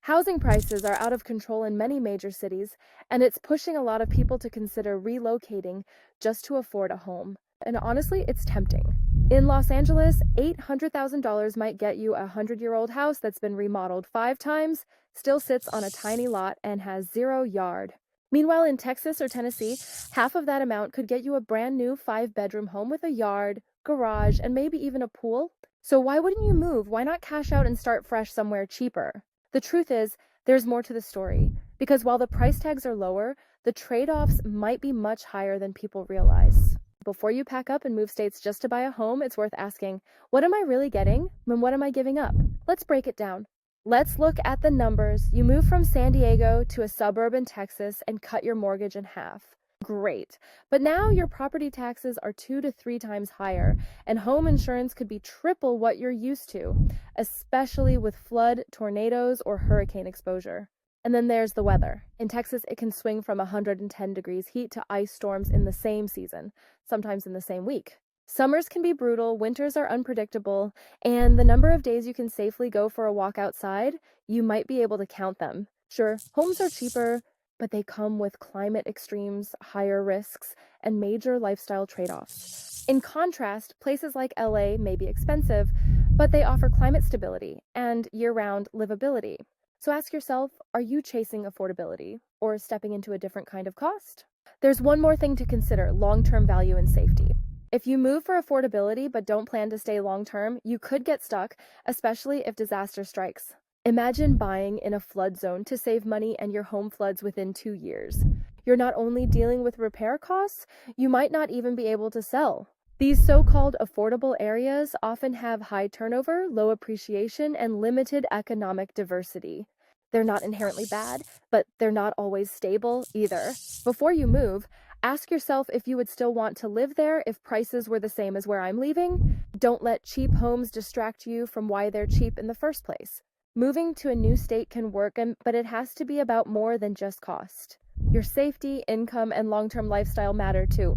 Housing prices are out of control in many major cities, and it's pushing a lot of people to consider relocating just to afford a home. And honestly, it's tempting. In Los Angeles, $800,000 might get you a 100-year-old house that's been remodeled 5 times, still sits on a tiny lot, and has zero yard. Meanwhile, in Texas or Tennessee, half of that amount could get you a brand new 5-bedroom home with a yard, garage, and maybe even a pool. So why wouldn't you move? Why not cash out and start fresh somewhere cheaper? The truth is, there's more to the story, because while the price tags are lower, the trade-offs might be much higher than people realize. Before you pack up and move states just to buy a home, it's worth asking, what am I really getting and what am I giving up? Let's break it down. Let's look at the numbers. You move from San Diego to a suburb in Texas and cut your mortgage in half. Great. But now your property taxes are 2 to 3 times higher, and home insurance could be triple what you're used to, especially with flood, tornadoes, or hurricane exposure. And then there's the weather. In Texas, it can swing from 110 degrees heat to ice storms in the same season, sometimes in the same week. Summers can be brutal, winters are unpredictable, and the number of days you can safely go for a walk outside, you might be able to count them. Sure, homes are cheaper, but they come with climate extremes, higher risks, and major lifestyle trade-offs. In contrast, places like LA may be expensive, but they offer climate stability and year-round livability. So ask yourself, are you chasing affordability or stepping into a different kind of cost? There's one more thing to consider: long-term value and safety. If you move for affordability but don't plan to stay long-term, you could get stuck, especially if disaster strikes. Imagine buying in a flood zone to save money and your home floods within 2 years. You're not only dealing with repair costs, you might not even be able to sell. These so-called affordable areas often have high turnover, low appreciation, and limited economic diversity. They're not inherently bad, but they're not always stable either. Before you move, ask yourself if you would still want to live there if prices were the same as where I'm leaving. Don't let cheap homes distract you from why they're cheap in the first place. Moving to a new state can work, but it has to be about more than just cost. Your safety, income, and long-term lifestyle matter too.